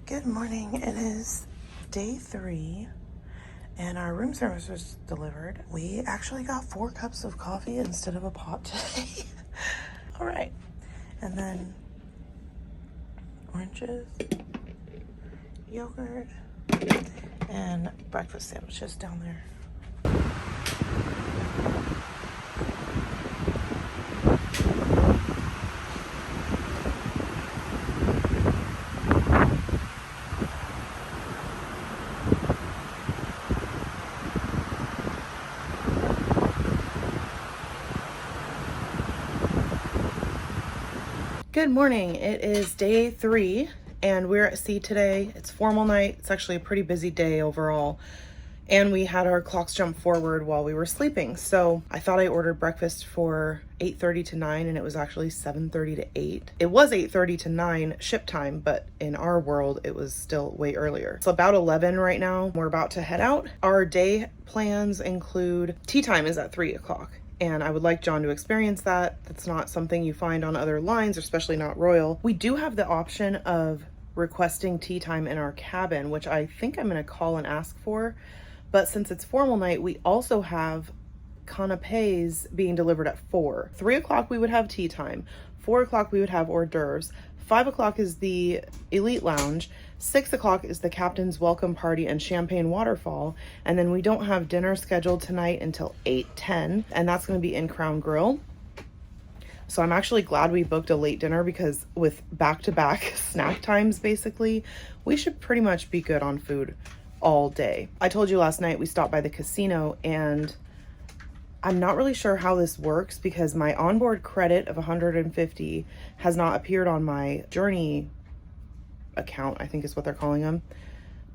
Good morning. It is day 3 and our room service was delivered. We actually got 4 cups of coffee instead of a pot today. All right. And then oranges, yogurt, and breakfast sandwiches down there. Good morning. It is day 3 and we're at sea today. It's formal night. It's actually a pretty busy day overall. And we had our clocks jump forward while we were sleeping. So I thought I ordered breakfast for 8:30 to 9 and it was actually 7:30 to 8. It was 8:30 to 9 ship time, but in our world, it was still way earlier. It's about 11 right now. We're about to head out. Our day plans include tea time is at 3 o'clock. And I would like John to experience that. That's not something you find on other lines, especially not Royal. We do have the option of requesting tea time in our cabin, which I think I'm gonna call and ask for. But since it's formal night, we also have canapes being delivered at 4. 3 o'clock we would have tea time. 4 o'clock we would have hors d'oeuvres. 5 o'clock is the elite lounge. 6 o'clock is the captain's welcome party and champagne waterfall. And then we don't have dinner scheduled tonight until 8:10, and that's going to be in Crown Grill. So I'm actually glad we booked a late dinner because with back-to-back snack times, basically, we should pretty much be good on food all day. I told you last night we stopped by the casino, and I'm not really sure how this works because my onboard credit of 150 has not appeared on my Journey account, I think is what they're calling them.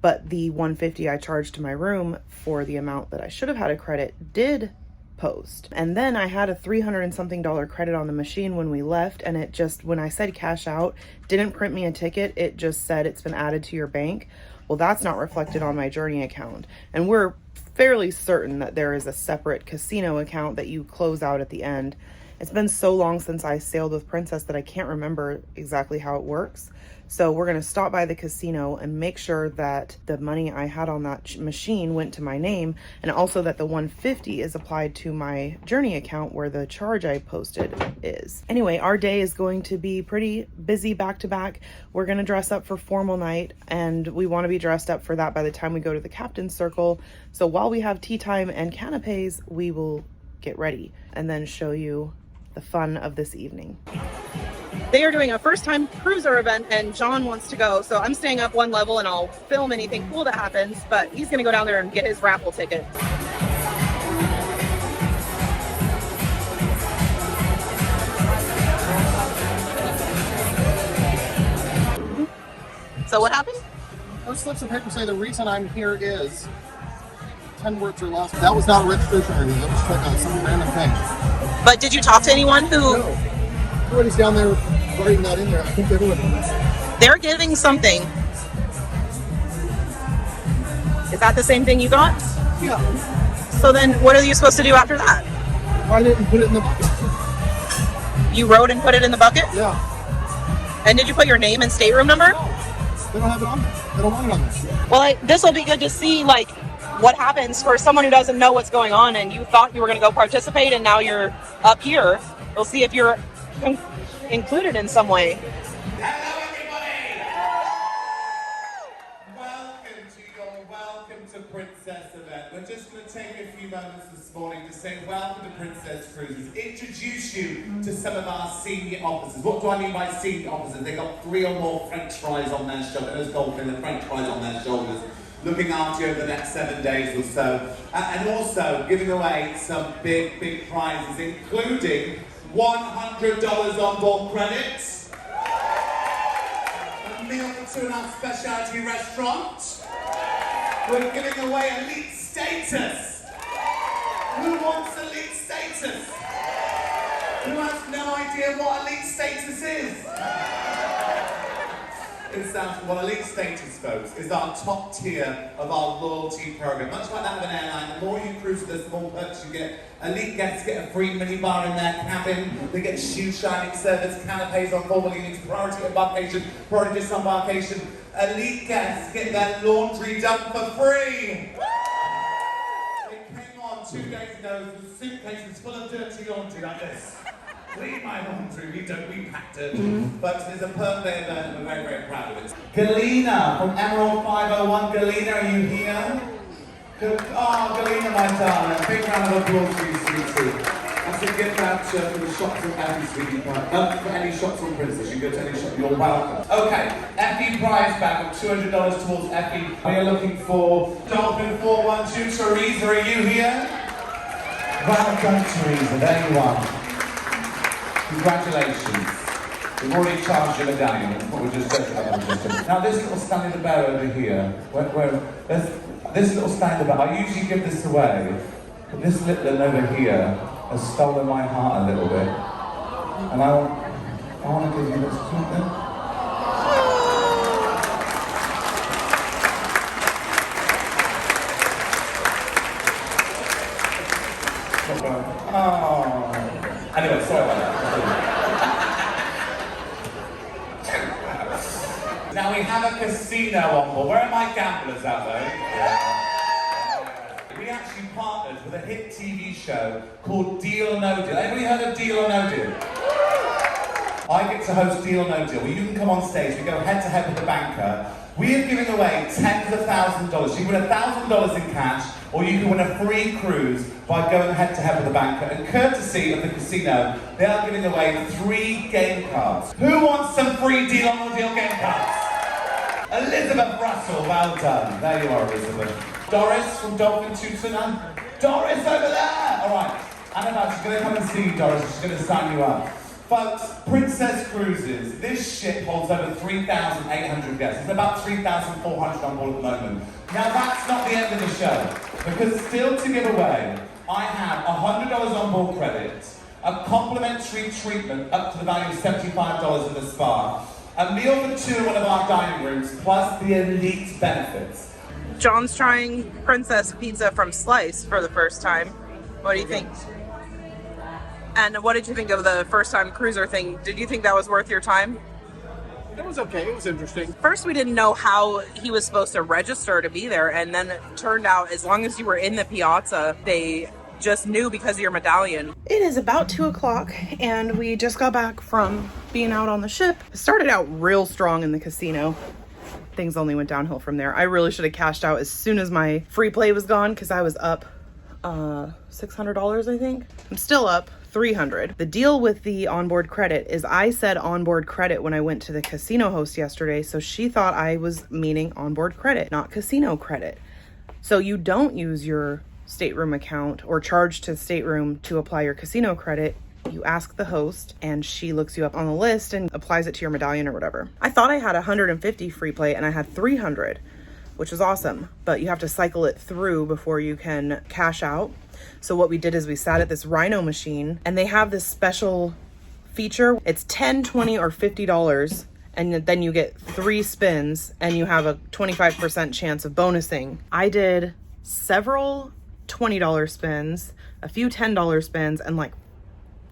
But the 150 I charged to my room for the amount that I should have had a credit did post. And then I had a $300 and something credit on the machine when we left, and it just, when I said cash out, didn't print me a ticket. It just said it's been added to your bank. Well, that's not reflected on my Journey account. And we're fairly certain that there is a separate casino account that you close out at the end. It's been so long since I sailed with Princess that I can't remember exactly how it works. So we're gonna stop by the casino and make sure that the money I had on that machine went to my name, and also that the 150 is applied to my Journey account where the charge I posted is. Anyway, our day is going to be pretty busy back to back. We're gonna dress up for formal night, and we wanna be dressed up for that by the time we go to the captain's circle. So while we have tea time and canapes, we will get ready and then show you the fun of this evening. They are doing a first-time cruiser event and John wants to go, so I'm staying up one level and I'll film anything cool that happens, but he's gonna go down there and get his raffle ticket. So what happened? Those slips of paper say the reason I'm here is 10 words or less. That was not a registration or anything. That was like some random thing. But did you talk to anyone who... No. Everybody's down there writing that in there. I think everybody is. They're giving something. Is that the same thing you got? Yeah. So then what are you supposed to do after that? I didn't put it in the bucket. You wrote and put it in the bucket? Yeah. And did you put your name and stateroom number? No. They don't have it on there. They don't want it on there. Well, this will be good to see, like, what happens for someone who doesn't know what's going on and you thought you were going to go participate and now you're up here. We'll see if you're included in some way. Hello everybody! Welcome to Princess event. We're just going to take a few moments this morning to say welcome to Princess Cruises. Introduce you to some of our senior officers. What do I mean by senior officers? They've got 3 or more French fries on their shoulders. Those golfing the French fries on their shoulders. Looking after you over the next 7 days or so. And also giving away some big prizes, including $100 on board credits, a meal for 2 in our specialty restaurant. We're giving away elite status. Who wants elite status? Who has no idea what elite status is? It stands for, well, Elite Status, folks, is our top tier of our loyalty program. Much like that of an airline, the more you cruise with the small perks you get. Elite guests get a free minibar in their cabin. They get shoe shining service, canapes on formal units, priority embarkation, priority disembarkation. Elite guests get their laundry done for free. It came on 2 days ago with suitcases full of dirty laundry like this. Clean my laundry, we packed it. But there's a perk there that we're very, very proud of it. Galena from Emerald 501. Galena, are you here? Oh, Galena, my darling. Big round of applause for you, sweetie. That's a gift voucher for the shops on Effie, sweetie. For any shops on Princess, you go to any shop, you're welcome. Okay, Effie prize bag of $200 towards Effie. We are looking for Dolphin 412. Teresa, are you here? Well done, Teresa. There you are. Congratulations. We've already charged your medallion. That's what we're just doing. Now this little Stanley the Bear over here, this little Stanley the Bear, I usually give this away, but this little one over here has stolen my heart a little bit. And I want to give you this something. Oh. Anyway, sorry about that. Now we have a casino on board. Where are my gamblers out there? We actually partnered with a hit TV show called Deal or No Deal. Anybody heard of Deal or No Deal? I get to host Deal or No Deal, where you can come on stage, we go head to head with the banker. We are giving away tens of thousands of dollars. You can win $1,000 in cash, or you can win a free cruise by going head to head with the banker. And courtesy of the casino, they are giving away 3 game cards. Who wants some free Deal or No Deal game cards? Elizabeth Russell, well done. There you are, Elizabeth. Doris from Dolphin 229. Doris over there! All right, Annabelle, she's going to come and see you, Doris. She's going to sign you up. Folks, Princess Cruises, this ship holds over 3,800 guests. There's about 3,400 on board at the moment. Now that's not the end of the show, because still to give away, I have $100 on board credit, a complimentary treatment up to the value of $75 in the spa, a meal for 2 in one of our dining rooms, plus the elite benefits. John's trying Princess Pizza from Slice for the first time. What do you think? And what did you think of the first time cruiser thing? Did you think that was worth your time? It was okay, it was interesting. First, we didn't know how he was supposed to register to be there, and then it turned out as long as you were in the piazza, they just knew because of your medallion. It is about 2 o'clock, and we just got back from being out on the ship. It started out real strong in the casino. Things only went downhill from there. I really should have cashed out as soon as my free play was gone, because I was up $600, I think. I'm still up $300. The deal with the onboard credit is I said onboard credit when I went to the casino host yesterday, so she thought I was meaning onboard credit, not casino credit. So you don't use your stateroom account or charge to stateroom to apply your casino credit. You ask the host and she looks you up on the list and applies it to your medallion or whatever. I thought I had 150 free play and I had 300, which is awesome, but you have to cycle it through before you can cash out. So what we did is we sat at this Rhino machine, and they have this special feature. It's $10, $20, or $50, and then you get 3 spins and you have a 25% chance of bonusing. I did several $20 spins, a few $10 spins, and like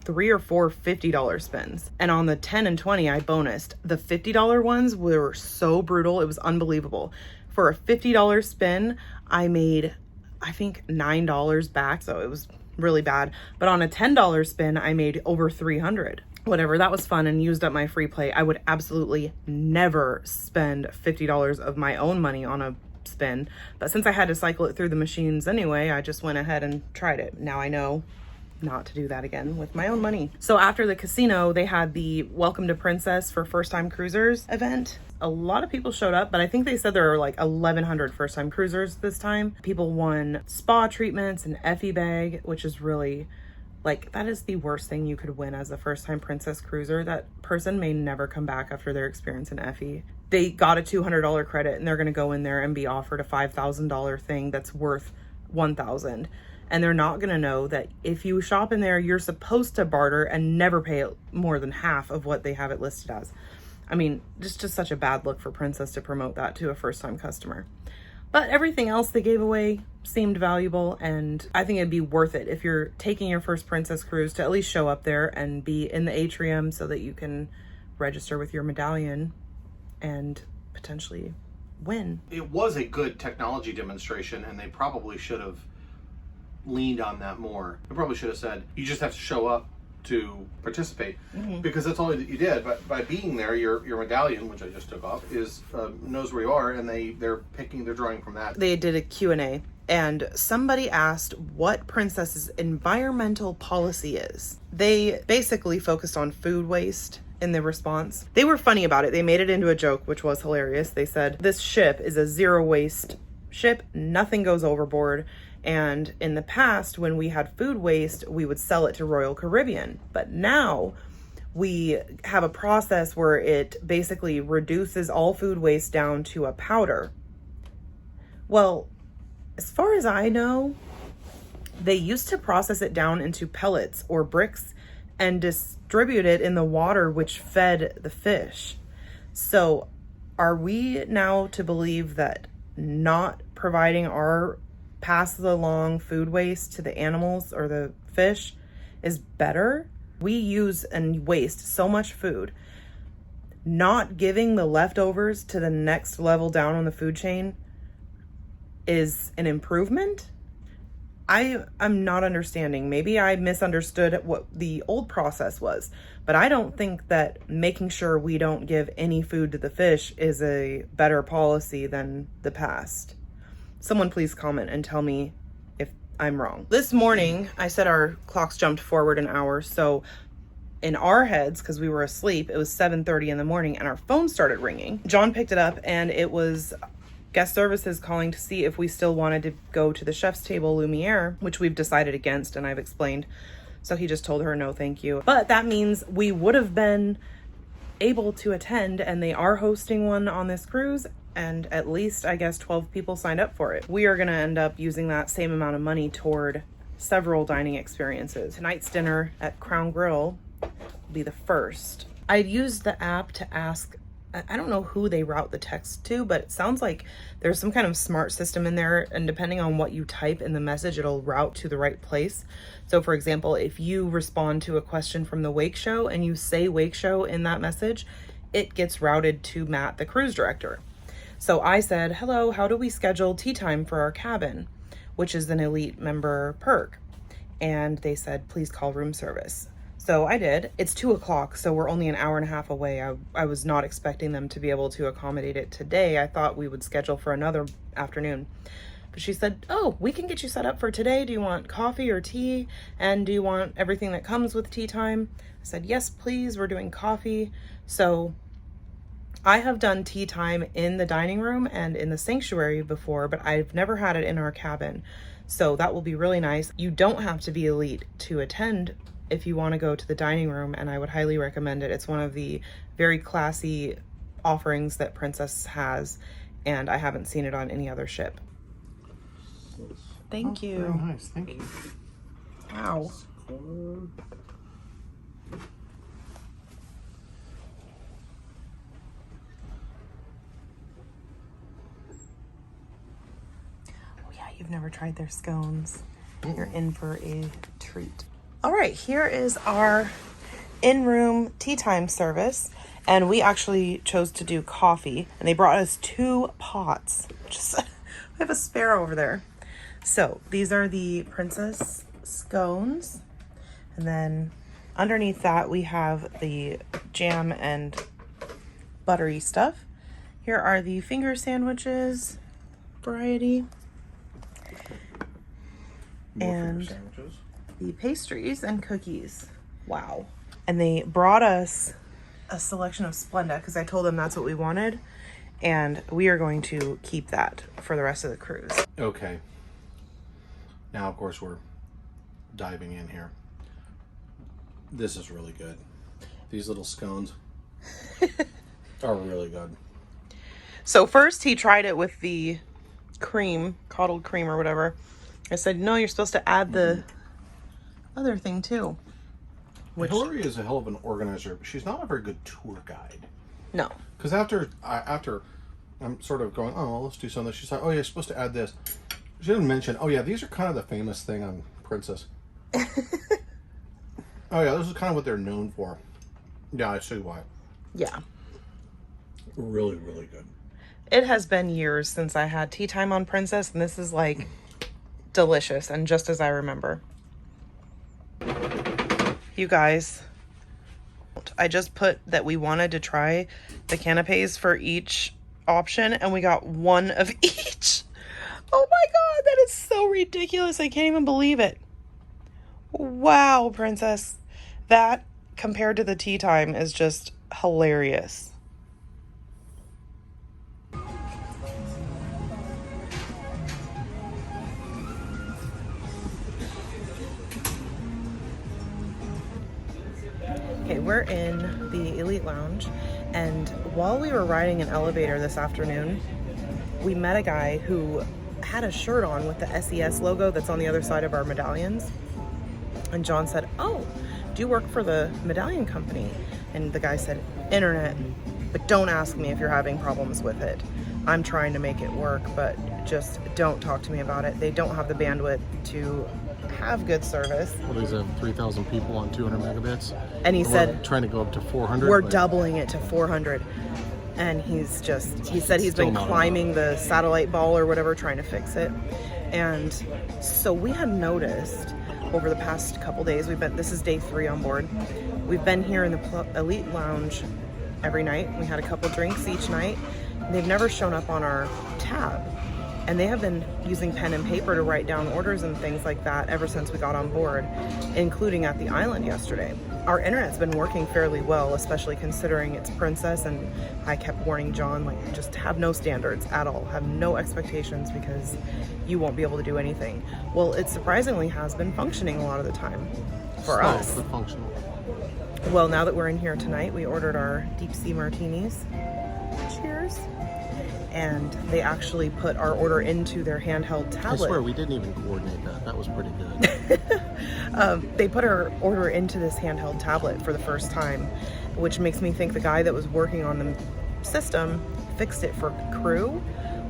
3 or 4 $50 spins. And on the 10 and 20, I bonused. The $50 ones were so brutal. It was unbelievable. For a $50 spin, I made, I think, $9 back. So it was really bad. But on a $10 spin, I made over 300. Whatever, that was fun and used up my free play. I would absolutely never spend $50 of my own money on a spin. But since I had to cycle it through the machines anyway, I just went ahead and tried it. Now I know not to do that again with my own money. So after the casino, they had the Welcome to Princess for first time cruisers event. A lot of people showed up, but I think they said there were like 1,100 first time cruisers this time. People won spa treatments and Effie bag, which is really like, that is the worst thing you could win as a first time princess cruiser. That person may never come back after their experience in Effie. They got a $200 credit and they're going to go in there and be offered a $5,000 thing that's worth $1,000. And they're not going to know that if you shop in there, you're supposed to barter and never pay more than half of what they have it listed as. I mean, just such a bad look for Princess to promote that to a first-time customer. But everything else they gave away seemed valuable, and I think it'd be worth it if you're taking your first Princess cruise to at least show up there and be in the atrium so that you can register with your medallion and potentially win. It was a good technology demonstration, and they probably should have leaned on that more. They probably should have said, you just have to show up to participate, because that's all that you did. But by being there, your medallion, which I just took off, is knows where you are, and they're drawing from that. They did a Q&A, and somebody asked what Princess's environmental policy is. They basically focused on food waste in the response. They were funny about it. They made it into a joke, which was hilarious. They said, this ship is a zero waste ship. Nothing goes overboard. And in the past, when we had food waste, we would sell it to Royal Caribbean. But now we have a process where it basically reduces all food waste down to a powder. Well, as far as I know, they used to process it down into pellets or bricks and distribute it in the water which fed the fish. So are we now to believe that not providing our pass along food waste to the animals or the fish is better? We use and waste so much food. Not giving the leftovers to the next level down on the food chain is an improvement? I'm not understanding. Maybe I misunderstood what the old process was, but I don't think that making sure we don't give any food to the fish is a better policy than the past. Someone please comment and tell me if I'm wrong. This morning, I said our clocks jumped forward an hour. So in our heads, because we were asleep, it was 7:30 in the morning and our phone started ringing. John picked it up and it was guest services calling to see if we still wanted to go to the chef's table Lumiere, which we've decided against and I've explained. So he just told her no, thank you. But that means we would have been able to attend, and they are hosting one on this cruise, and at least I guess 12 people signed up for it. We are gonna end up using that same amount of money toward several dining experiences. Tonight's dinner at Crown Grill will be the first. I'd used the app to ask, I don't know who they route the text to, but it sounds like there's some kind of smart system in there, and depending on what you type in the message, it'll route to the right place. So for example, if you respond to a question from the Wake Show and you say Wake Show in that message, it gets routed to Matt, the cruise director. So I said, hello, how do we schedule tea time for our cabin, which is an elite member perk? And they said, please call room service. So I did. It's 2 o'clock, so we're only an hour and a half away. I was not expecting them to be able to accommodate it today. I thought we would schedule for another afternoon. But she said, oh, we can get you set up for today. Do you want coffee or tea? And do you want everything that comes with tea time? I said, yes, please. We're doing coffee. So I have done tea time in the dining room and in the sanctuary before, but I've never had it in our cabin. So that will be really nice. You don't have to be elite to attend if you want to go to the dining room, and I would highly recommend it. It's one of the very classy offerings that Princess has, and I haven't seen it on any other ship. Thank you. Very nice, thank you. Wow. Oh yeah, you've never tried their scones. You're in for a treat. All right, here is our in-room tea time service, and we actually chose to do coffee, and they brought us 2 pots. Just we have a spare over there. So these are the Princess scones, and then underneath that we have the jam and buttery stuff. Here are the finger sandwiches variety, and the pastries and cookies. Wow. And they brought us a selection of Splenda because I told them that's what we wanted, and we are going to keep that for the rest of the cruise. Okay. Now, of course, we're diving in here. This is really good. These little scones are really good. So first he tried it with the cream, curdled cream or whatever. I said, no, you're supposed to add the other thing too. Hillary is a hell of an organizer, but she's not a very good tour guide. No. Because after I'm sort of going, oh, let's do something. She's like, oh, yeah, you're supposed to add this. She didn't mention, oh, yeah, these are kind of the famous thing on Princess. Oh, yeah, this is kind of what they're known for. Yeah, I see why. Yeah. Really, really good. It has been years since I had tea time on Princess, and this is like delicious and just as I remember. You guys, I just put that we wanted to try the canapes for each option, and we got one of each. Oh my god, that is so ridiculous. I can't even believe it. Wow, Princess. That, compared to the tea time, is just hilarious. Okay, we're in the Elite Lounge, and while we were riding an elevator this afternoon, we met a guy who had a shirt on with the SES logo that's on the other side of our medallions. And John said, oh, do you work for the medallion company? And the guy said, internet, but don't ask me if you're having problems with it. I'm trying to make it work, but just don't talk to me about it. They don't have the bandwidth to have good service. Well, they said 3,000 people on 200 megabits. And he said, trying to go up to 400. We're doubling it to 400. And he said he's been climbing the satellite ball or whatever, trying to fix it. And so we had noticed over the past couple days, this is day 3 on board. We've been here in the Elite Lounge every night. We had a couple drinks each night. They've never shown up on our tab. And they have been using pen and paper to write down orders and things like that ever since we got on board, including at the island yesterday. Our internet's been working fairly well, especially considering it's Princess, and I kept warning John, like, just have no standards at all. Have no expectations because you won't be able to do anything. Well, it surprisingly has been functioning a lot of the time for us. But functional. Well, now that we're in here tonight, we ordered our deep sea martinis. Cheers. And they actually put our order into their handheld tablet. I swear, we didn't even coordinate that. That was pretty good. They put our order into this handheld tablet for the first time, which makes me think the guy that was working on the system fixed it for crew,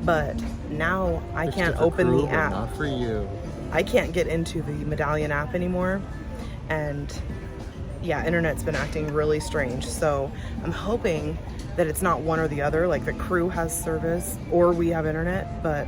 but now I can't open the app. Not for you. I can't get into the medallion app anymore, and yeah, internet's been acting really strange. So I'm hoping that it's not one or the other, like the crew has service or we have internet, but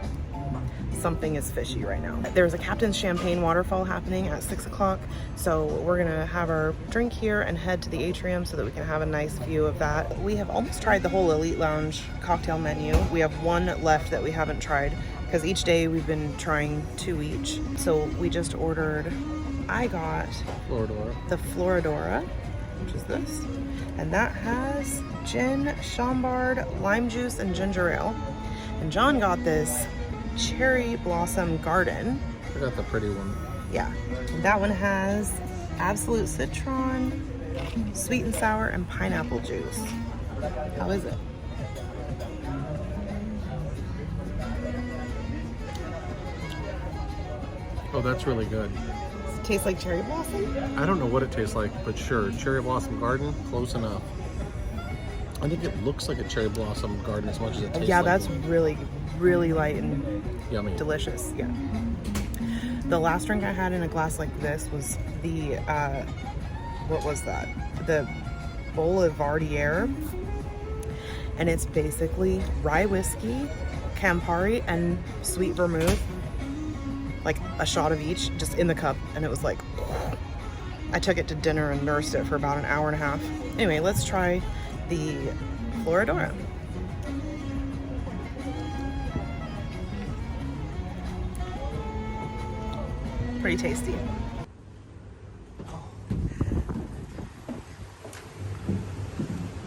something is fishy right now. There's a Captain's Champagne Waterfall happening at 6 o'clock, so we're gonna have our drink here and head to the atrium so that we can have a nice view of that. We have almost tried the whole Elite Lounge cocktail menu. We have one left that we haven't tried because each day we've been trying 2 each. So we just ordered, I got the Floridora, which is this, and that has gin, Chambord, lime juice, and ginger ale. And John got this Cherry Blossom Garden. I got the pretty one. Yeah, and that one has Absolute Citron, sweet and sour, and pineapple juice. How is it? Oh, that's really good. Does it taste like cherry blossom? I don't know what it tastes like, but sure, Cherry Blossom Garden, close enough. I think it looks like a cherry blossom garden as much as it tastes Yeah, like that's one. really, really light and Yummy. delicious. Yeah. The last drink I had in a glass like this was the, what was that? The Boulevardier. And it's basically rye whiskey, Campari, and sweet vermouth. Like a shot of each, just in the cup. And it was like, I took it to dinner and nursed it for about an hour and a half. Anyway, let's try the Floridora. Pretty tasty.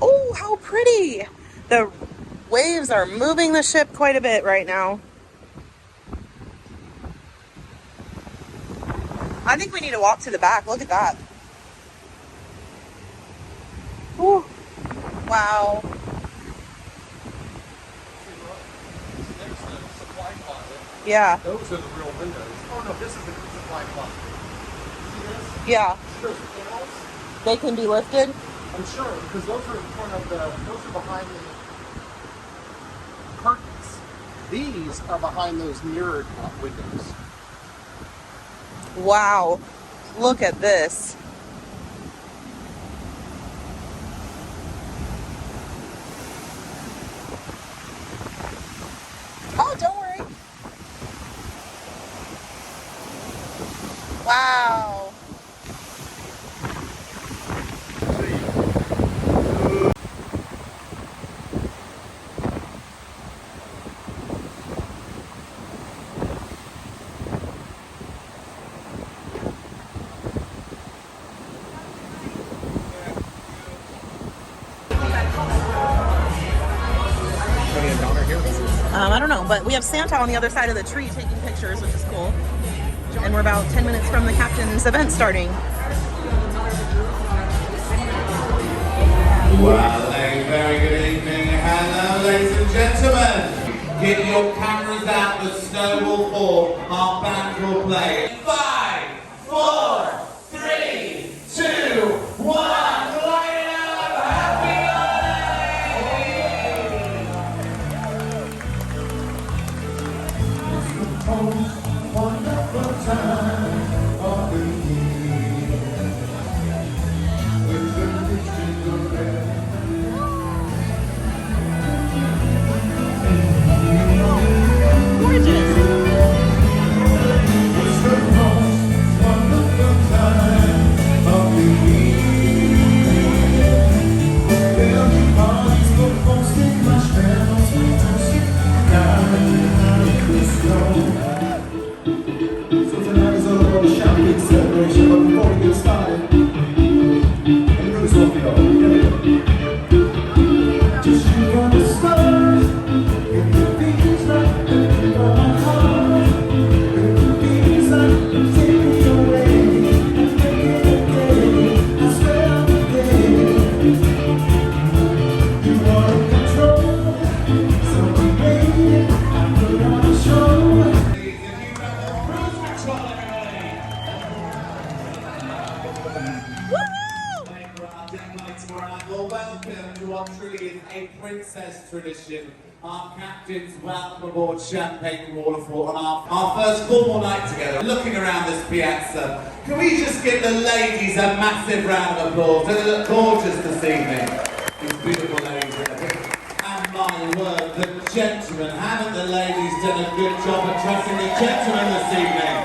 Oh, how pretty! The waves are moving the ship quite a bit right now. I think we need to walk to the back. Look at that. Ooh. Wow. Yeah. Those are the real windows. Oh no, this is the supply closet. See this? Yeah. See those panels? They can be lifted. I'm sure, because those are in front of those are behind the curtains. These are behind those mirrored windows. Wow, look at this. Oh, don't worry. Wow. I don't know, but we have Santa on the other side of the tree taking pictures, which is cool. And we're about 10 minutes from the captain's event starting. Well, a very good evening. Hello, ladies and gentlemen. Get your cameras out, the snow will fall. Our band will play. 5, 4, 3, 2, 1. Light it up. Happy wonderful time of the year. With the pictures of red. It's the most wonderful time of the year. There'll be parties for posting marshmallows, toasting down in the snow. So tonight is all about a champagne celebration, but before we get started, let me do this one for y'all. Here we go. Just shoot on the stars, if it feels like the beat of my heart, if it feels like I'm taking you away, and making it gay, I swear I'm gay. You are in control, so I'm waiting, I put on a show. Well, welcome to what truly is a princess tradition. Our captains welcome aboard Champagne Waterfall on our first formal night together. Looking around this piazza, can we just give the ladies a massive round of applause? They look gorgeous this evening. These beautiful ladies. And my word, the gentlemen, haven't the ladies done a good job at dressing the gentlemen this evening?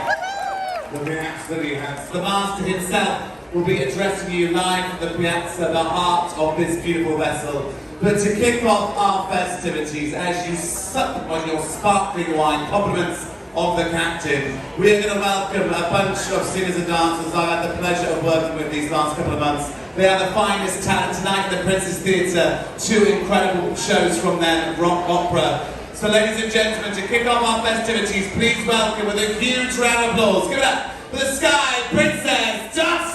Looking absolutely handsome. The master himself will be addressing you live from the piazza, the heart of this beautiful vessel. But to kick off our festivities, as you sup on your sparkling wine, compliments of the captain, we are going to welcome a bunch of singers and dancers I've had the pleasure of working with these last couple of months. They are the finest talent tonight at the Princess Theatre. 2 incredible shows from them, rock opera. So ladies and gentlemen, to kick off our festivities, please welcome with a huge round of applause. Give it up for the Sky Princess Dancers!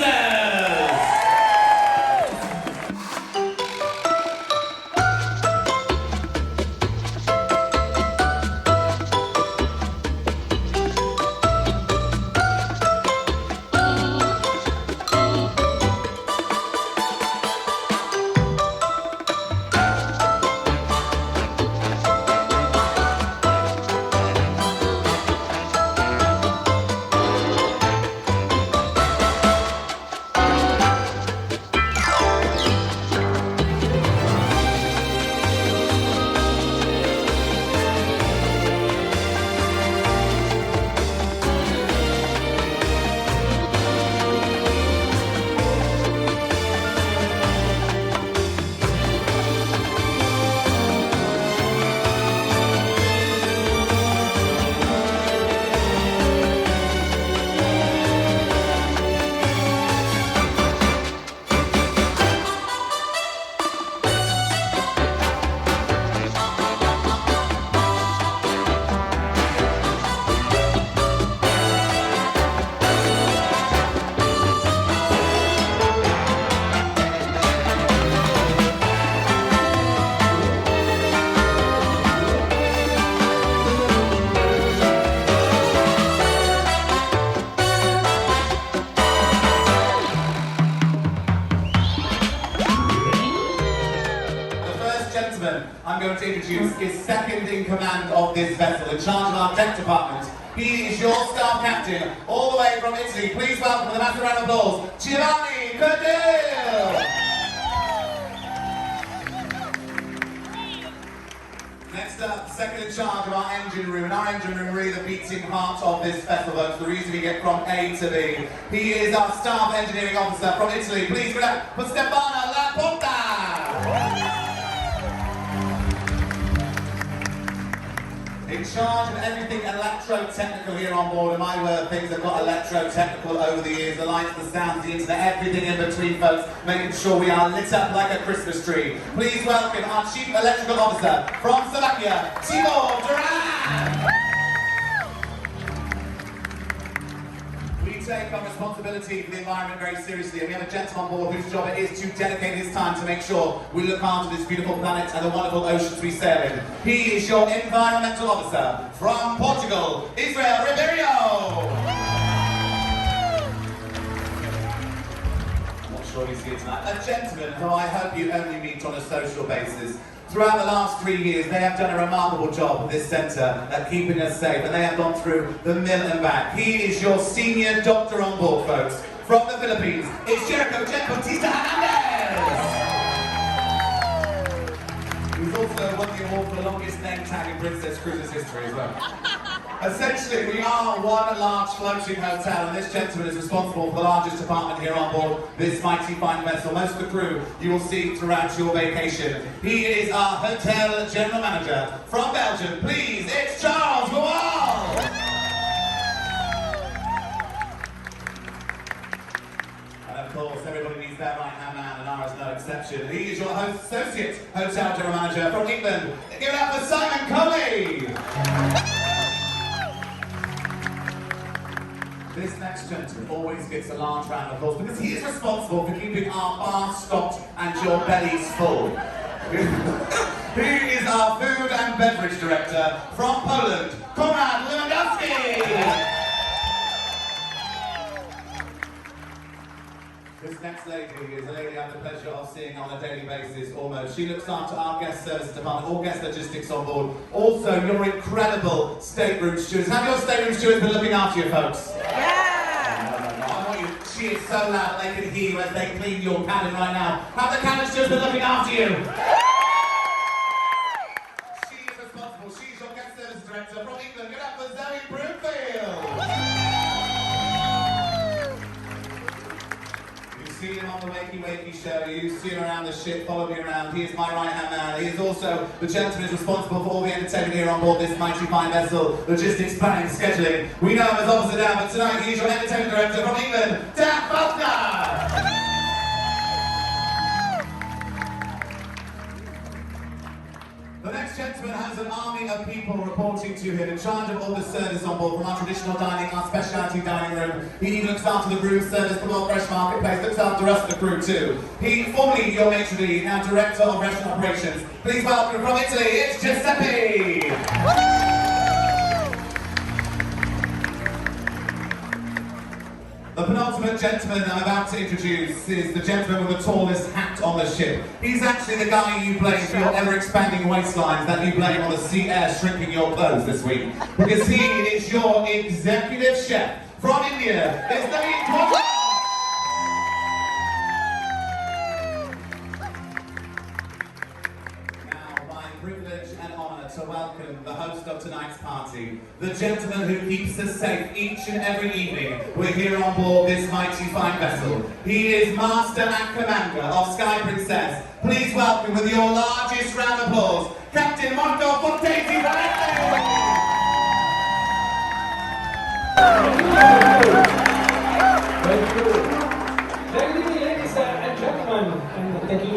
second in command of this vessel, in charge of our deck department. He is your staff captain, all the way from Italy. Please welcome with a massive round of applause, Giovanni Cordil! Next up, second in charge of our engine room, and our engine room really the beating heart of this vessel, folks, the reason we get from A to B. He is our staff engineering officer from Italy. Please give it up for Stefano La Porta! In charge of everything electro-technical here on board, and my word, things have got electro-technical over the years. The lights, the sounds, the internet, everything in between, folks, making sure we are lit up like a Christmas tree. Please welcome our Chief Electrical Officer from Slovakia, Tibor Duran! We take our responsibility for the environment very seriously, and we have a gentleman on board whose job it is to dedicate his time to make sure we look after this beautiful planet and the wonderful oceans we sail in. He is your environmental officer from Portugal, Israel Ribeiro. I'm not sure he's here tonight. A gentleman who I hope you only meet on a social basis. Throughout the last 3 years, they have done a remarkable job at this centre at keeping us safe, and they have gone through the mill and back. He is your senior doctor on board, folks. From the Philippines, it's Jericho Jet Bautista Hernandez! He's also won the award for the longest name tag in Princess Cruises history as well. Essentially, we are one large floating hotel, and this gentleman is responsible for the largest department here on board this mighty fine vessel. Most of the crew you will see throughout your vacation. He is our hotel general manager from Belgium. Please, it's Charles Lowell! And of course, everybody needs their right-hand man, and ours no exception. He is your associate hotel general manager from England. Give it up for Simon Coley! This next gentleman always gets a large round of applause because he is responsible for keeping our bar stocked and your bellies full. He is our food and beverage director from Poland, Konrad Lewandowski! This next lady is a lady I have the pleasure of seeing on a daily basis almost. She looks after our guest services department, all guest logistics on board. Also, your incredible stateroom stewards. Have your stateroom stewards been looking after you, folks? Yeah! I want you. She is so loud they can hear you as they clean your cabin right now. Have the cabin stewards been looking after you? She is responsible. She's your guest services director from England. Get up for Zoe Broomfield! You see him on the Wakey show, you see him around the ship, follow me around. He is my right-hand man. He is also the gentleman who is responsible for all the entertainment here on board this mighty fine vessel, logistics, planning, scheduling. We know him as Officer Dan, but tonight he is your entertainment director from England, Dan Faulkner! The next gentleman has an army of people reporting to him, in charge of all the service on board, from our traditional dining, our specialty dining room. He even looks after the room service, the World Fresh Marketplace, looks after us, the crew too. He, formerly your maitre d', now director of restaurant operations. Please welcome from Italy, it's Giuseppe! The penultimate gentleman I'm about to introduce is the gentleman with the tallest hat on the ship. He's actually the guy you blame for your ever-expanding waistlines that you blame on the sea air shrinking your clothes this week. Because he is your executive chef from India. It's David Waterfall! Privilege and honour to welcome the host of tonight's party, the gentleman who keeps us safe each and every evening we're here on board this mighty fine vessel. He is Master and Commander of Sky Princess. Please welcome with your largest round of applause, Captain Marco Fortesi Valente! Thank you. Good evening, ladies and gentlemen, and thank you.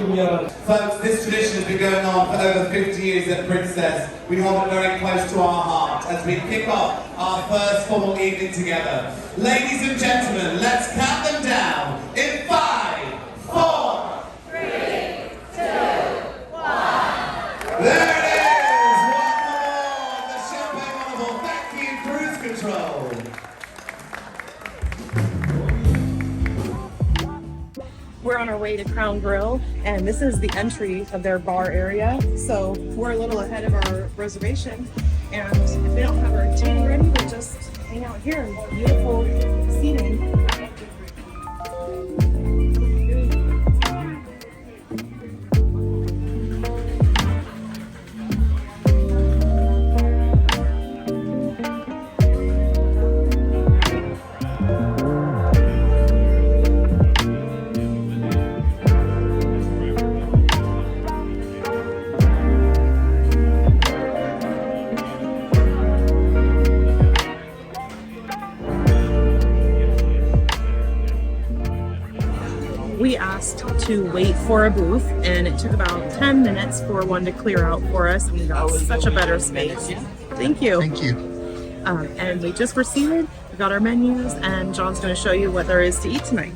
Folks, this tradition has been going on for over 50 years at Princess. We hold it very close to our heart as we kick off our first formal evening together. Ladies and gentlemen, let's count them down in 5, 4, 3, 2, 1. There it is! Welcome aboard the Champagne Honorable. Thank you, Cruise Control. We're on our way to Crown Grill, and this is the entry of their bar area. So we're a little ahead of our reservation, and if they don't have our tea ready, we'll just hang out here in beautiful seating. We asked to wait for a booth, and it took about 10 minutes for one to clear out for us, and we got such a better space. Thank you. Thank you. And we just were seated, we got our menus, and John's going to show you what there is to eat tonight.